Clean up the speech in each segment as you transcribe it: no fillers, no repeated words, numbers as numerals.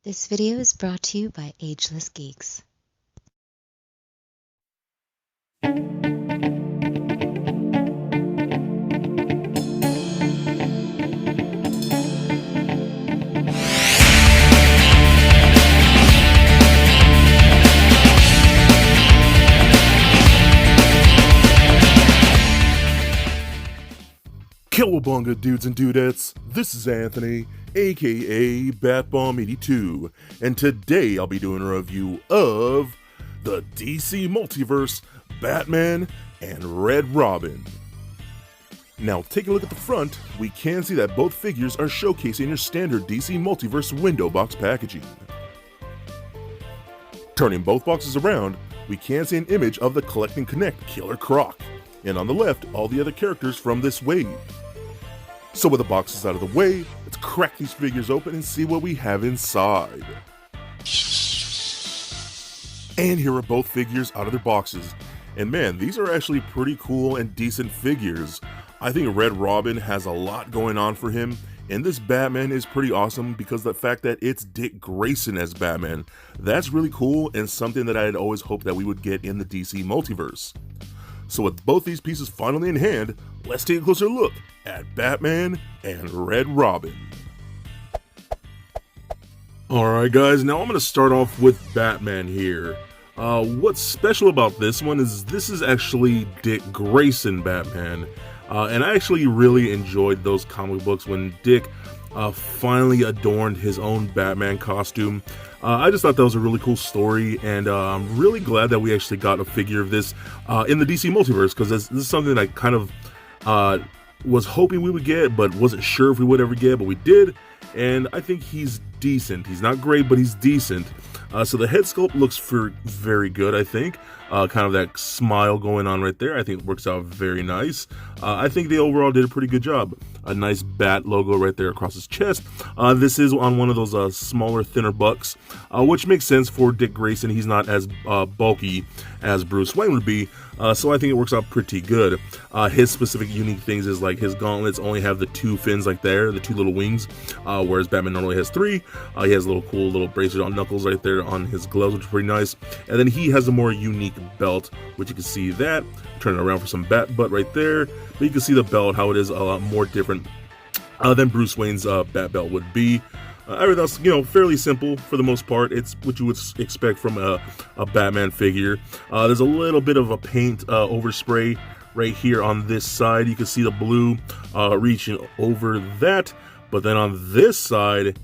This video is brought to you by Ageless Geeks. Cowabunga dudes and dudettes, this is Anthony, aka Batbomb82, and today I'll be doing a review of the DC Multiverse, Batman, and Red Robin. Now, taking a look at the front, we can see that both figures are showcasing your standard DC Multiverse window box packaging. Turning both boxes around, we can see an image of the Collect and Connect Killer Croc, and on the left, all the other characters from this wave. So with the boxes out of the way, let's crack these figures open and see what we have inside. And here are both figures out of their boxes. And man, these are actually pretty cool and decent figures. I think Red Robin has a lot going on for him, and this Batman is pretty awesome because the fact that it's Dick Grayson as Batman, that's really cool and something that I had always hoped that we would get in the DC Multiverse. So with both these pieces finally in hand, let's take a closer look at Batman and Red Robin. Alright guys, now I'm going to start off with Batman here. What's special about this one is this is actually Dick Grayson Batman. And I actually really enjoyed those comic books when Dick finally adorned his own Batman costume. I just thought that was a really cool story, and I'm really glad that we actually got a figure of this in the DC Multiverse, because this is something that I kind of was hoping we would get, but wasn't sure if we would ever get, but we did, and I think he's decent. He's not great, but he's decent. So the head sculpt looks very good, I think. Kind of that smile going on right there. I think it works out very nice. I think they overall did a pretty good job. A nice bat logo right there across his chest. This is on one of those smaller, thinner bucks, which makes sense for Dick Grayson. He's not as bulky as Bruce Wayne would be, so I think it works out pretty good. His specific unique things is like his gauntlets only have the two fins like there, the two little wings, whereas Batman normally has three. He has little cool little braces on knuckles right there on his gloves, which is pretty nice. And then he has a more unique belt, which you can see that. Turn it around for some bat butt right there. But you can see the belt, how it is a lot more different than Bruce Wayne's bat belt would be. Everything else, fairly simple for the most part. It's what you would expect from a Batman figure. There's a little bit of a paint overspray right here on this side. You can see the blue reaching over that. But then on this side,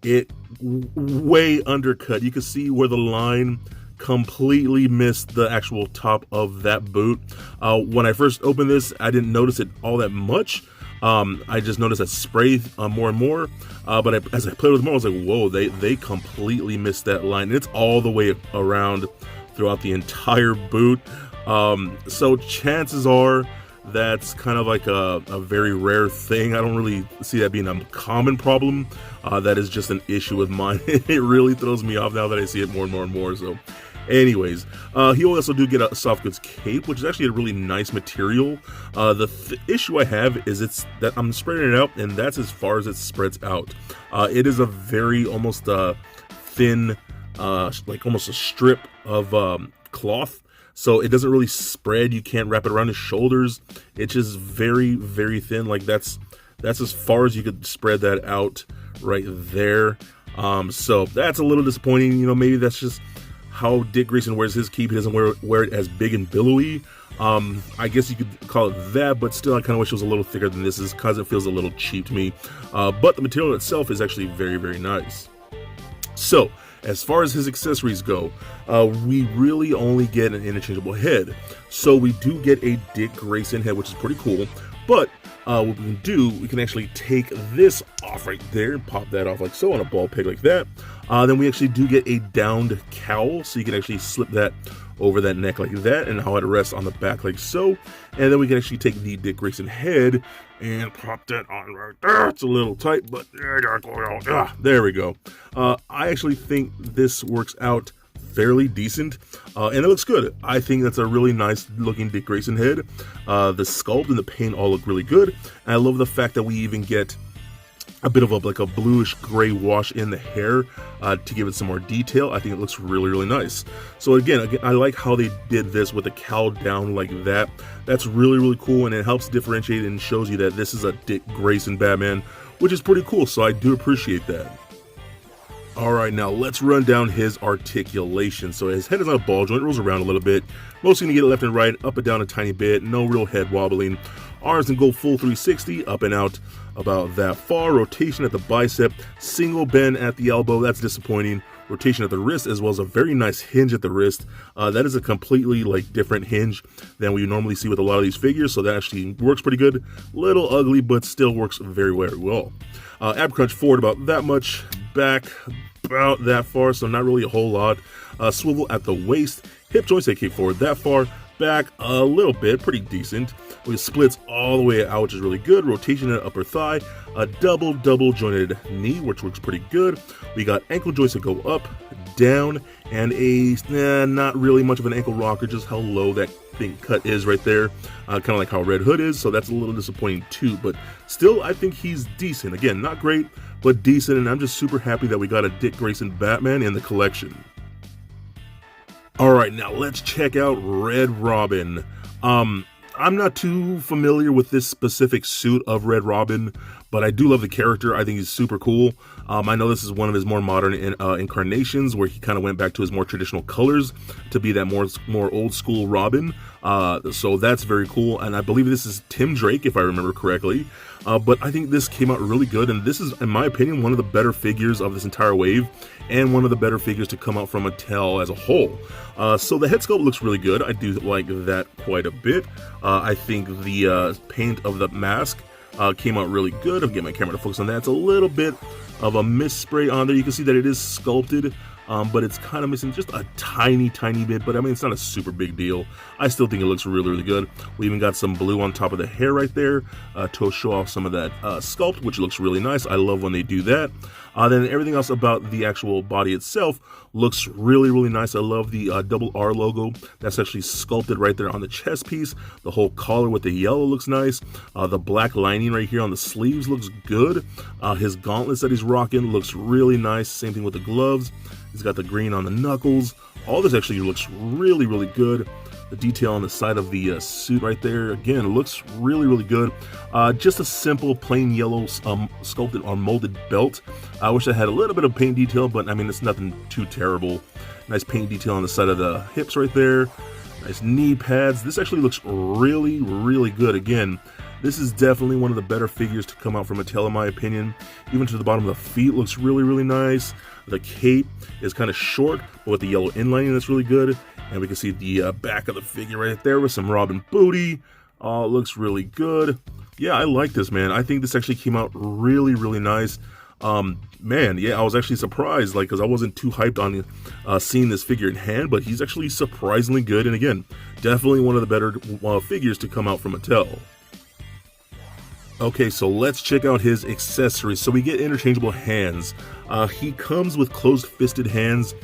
it way undercut. You can see where the line completely missed the actual top of that boot. When I first opened this, I didn't notice it all that much. I just noticed that spray more and more, but as I played with more, I was like, whoa, they completely missed that line. It's all the way around throughout the entire boot. So chances are that's kind of like a very rare thing. I don't really see that being a common problem. That is just an issue with mine. It really throws me off now that I see it more and more and more. So anyways, he also do get a soft goods cape, which is actually a really nice material. The issue I have is that I'm spreading it out, and that's as far as it spreads out. It is a very almost thin, like almost a strip of cloth. So it doesn't really spread. You can't wrap it around his shoulders. It's just very, very thin. Like that's as far as you could spread that out right there. So that's a little disappointing. Maybe that's just how Dick Grayson wears his cape. He doesn't wear it as big and billowy. I guess you could call it that, but still I kind of wish it was a little thicker than this is because it feels a little cheap to me. But the material itself is actually very, very nice. So as far as his accessories go, we really only get an interchangeable head. So we do get a Dick Grayson head, which is pretty cool. But what we can do, we can actually take this off right there and pop that off like so on a ball peg like that. Then we actually do get a downed cowl, so you can actually slip that over that neck like that, and how it rests on the back like so. And then we can actually take the Dick Grayson head and pop that on right there. It's a little tight, but there we go. I actually think this works out fairly decent, and it looks good. I think that's a really nice looking Dick Grayson head. The sculpt and the paint all look really good, and I love the fact that we even get a bit of like a bluish gray wash in the hair to give it some more detail. I think it looks really nice. So again, I like how they did this with the cowl down like that. That's really cool, and it helps differentiate and shows you that this is a Dick Grayson Batman, which is pretty cool, so I do appreciate that. Alright, now let's run down his articulation. So his head is on a ball joint, rolls around a little bit. Mostly going to get it left and right, up and down a tiny bit, no real head wobbling. Arms can go full 360, up and out about that far. Rotation at the bicep, single bend at the elbow, that's disappointing. Rotation at the wrist, as well as a very nice hinge at the wrist. That is a completely different hinge than we normally see with a lot of these figures, so that actually works pretty good. Little ugly, but still works very well. Ab crunch forward about that much, back about that far, so not really a whole lot. Swivel at the waist, hip joints that kick forward that far, back a little bit, pretty decent. We splits all the way out, which is really good. Rotation at upper thigh, a double jointed knee, which works pretty good. We got ankle joints that go up, down, and not really much of an ankle rocker, just how low that thing cut is right there. Kind of like how Red Hood is, so that's a little disappointing too, but still I think he's decent. Again, not great, but decent, and I'm just super happy that we got a Dick Grayson Batman in the collection. Alright, now let's check out Red Robin. I'm not too familiar with this specific suit of Red Robin, but I do love the character. I think he's super cool. I know this is one of his more modern incarnations where he kind of went back to his more traditional colors to be that more old school Robin. So that's very cool. And I believe this is Tim Drake, if I remember correctly. But I think this came out really good. And this is, in my opinion, one of the better figures of this entire wave and one of the better figures to come out from Mattel as a whole. So the head sculpt looks really good. I do like that quite a bit. I think the paint of the mask came out really good. I'm getting my camera to focus on that. It's a little bit of a mist spray on there. You can see that it is sculpted, but it's kind of missing just a tiny bit, but I mean, it's not a super big deal. I still think it looks really good. We even got some blue on top of the hair right there to show off some of that sculpt, which looks really nice. I love when they do that. Then everything else about the actual body itself looks really nice. I love the double R logo that's actually sculpted right there on the chest piece. The whole collar with the yellow looks nice. The black lining right here on the sleeves looks good. His gauntlets that he's rocking looks really nice. Same thing with the gloves. He's got the green on the knuckles. All this actually looks really good. The detail on the side of the suit right there, again, looks really good. Just a simple plain yellow sculpted or molded belt. I wish I had a little bit of paint detail, but I mean, it's nothing too terrible. Nice paint detail on the side of the hips right there. Nice knee pads. This actually looks really good. Again, this is definitely one of the better figures to come out from Mattel, in my opinion. Even to the bottom of the feet looks really nice. The cape is kind of short, but with the yellow inlining, that's really good. And we can see the back of the figure right there with some Robin booty. It looks really good. Yeah, I like this, man. I think this actually came out really nice. Man, yeah, I was actually surprised, because I wasn't too hyped on seeing this figure in hand, but he's actually surprisingly good. And again, definitely one of the better figures to come out from Mattel. Okay, so let's check out his accessories. So we get interchangeable hands. He comes with closed-fisted hands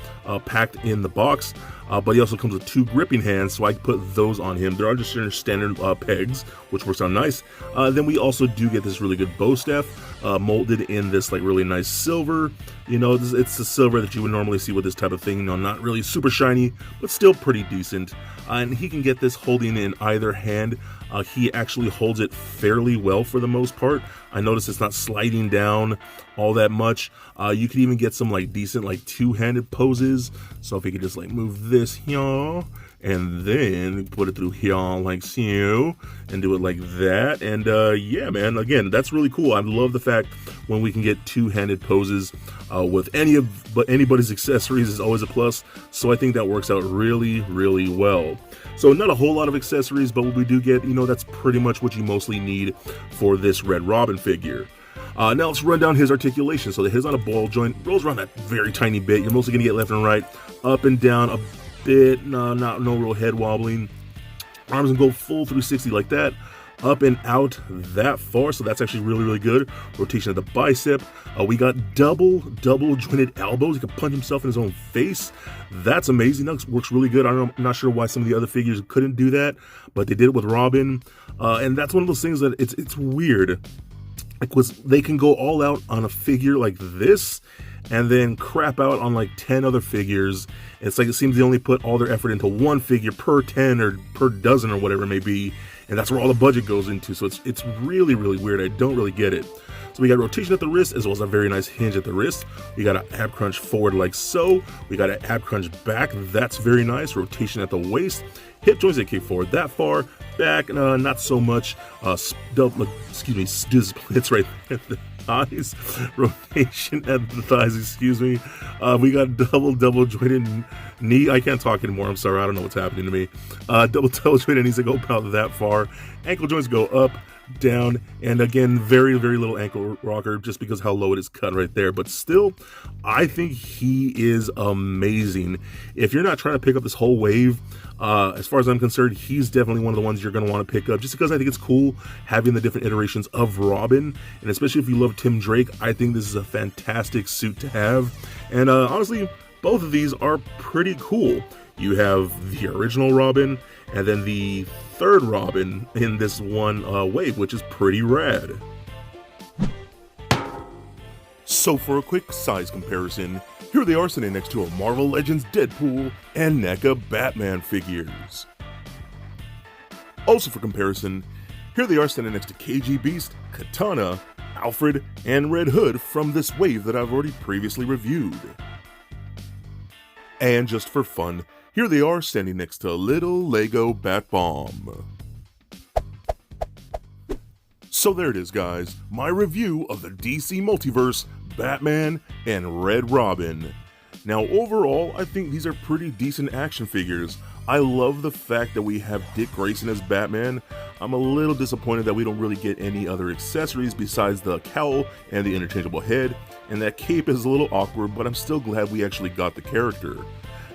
packed in the box, but he also comes with 2 gripping hands, so I put those on him. There are just standard pegs, which works out nice. Then we also do get this really good bow staff, molded in this really nice silver. You know, it's the silver that you would normally see with this type of thing. You know, not really super shiny, but still pretty decent. And he can get this holding in either hand. He actually holds it fairly well for the most part. I notice it's not sliding down all that much. You could even get some decent two-handed poses. So if you could just move this here and then put it through here like so and do it like that. And yeah, man, again, that's really cool. I love the fact when we can get two-handed poses with anybody's accessories is always a plus. So I think that works out really well. So not a whole lot of accessories, but what we do get, that's pretty much what you mostly need for this Red Robin figure. Now let's run down his articulation. So the head's on a ball joint, rolls around that very tiny bit. You're mostly gonna get left and right, up and down a bit, no real head wobbling. Arms can go full 360 like that, up and out that far, so that's actually really good. Rotation of the bicep. We got double jointed elbows. He can punch himself in his own face. That's amazing. That works really good. I'm not sure why some of the other figures couldn't do that, but they did it with Robin. And that's one of those things that it's weird. because they can go all out on a figure like this and then crap out on like 10 other figures. It's like it seems they only put all their effort into one figure per 10 or per dozen or whatever it may be, and that's where all the budget goes into. So it's really, really weird. I don't really get it. So we got rotation at the wrist as well as a very nice hinge at the wrist. We got an ab crunch forward like so. We got an ab crunch back. That's very nice. Rotation at the waist. Hip joints that kick forward that far. Back, not so much. Splits right there at the thighs. Rotation at the thighs, excuse me. We got double jointed knee. I can't talk anymore. I'm sorry. I don't know what's happening to me. Double jointed knees that go about that far. Ankle joints go up, down, and again, very, very little ankle rocker just because how low it is cut right there. But still, I think he is amazing. If you're not trying to pick up this whole wave, as far as I'm concerned, he's definitely one of the ones you're going to want to pick up just because I think it's cool having the different iterations of Robin, and especially if you love Tim Drake, I think this is a fantastic suit to have. And honestly, both of these are pretty cool. You have the original Robin and then the third Robin in this one wave, which is pretty rad. So for a quick size comparison, here they are sitting next to a Marvel Legends Deadpool and NECA Batman figures. Also for comparison, here they are standing next to KG Beast, Katana, Alfred, and Red Hood from this wave that I've already previously reviewed. And just for fun, here they are standing next to Little Lego Bat Bomb. So there it is, guys, my review of the DC Multiverse, Batman, and Red Robin. Now overall, I think these are pretty decent action figures. I love the fact that we have Dick Grayson as Batman. I'm a little disappointed that we don't really get any other accessories besides the cowl and the interchangeable head, and that cape is a little awkward, but I'm still glad we actually got the character.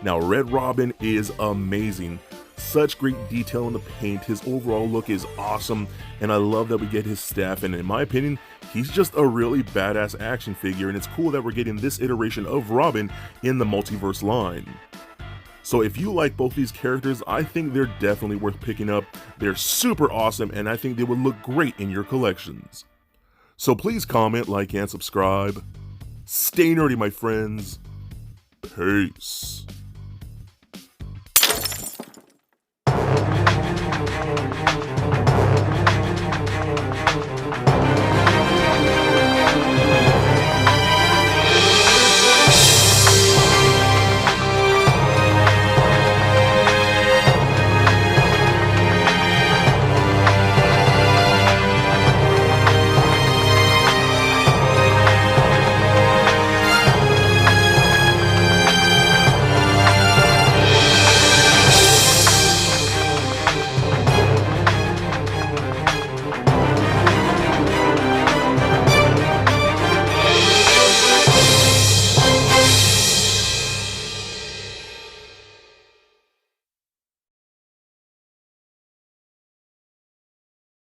Now Red Robin is amazing. Such great detail in the paint, his overall look is awesome, and I love that we get his staff, and in my opinion, he's just a really badass action figure, and it's cool that we're getting this iteration of Robin in the Multiverse line. So if you like both these characters, I think they're definitely worth picking up. They're super awesome, and I think they would look great in your collections. So please comment, like, and subscribe. Stay nerdy, my friends. Peace.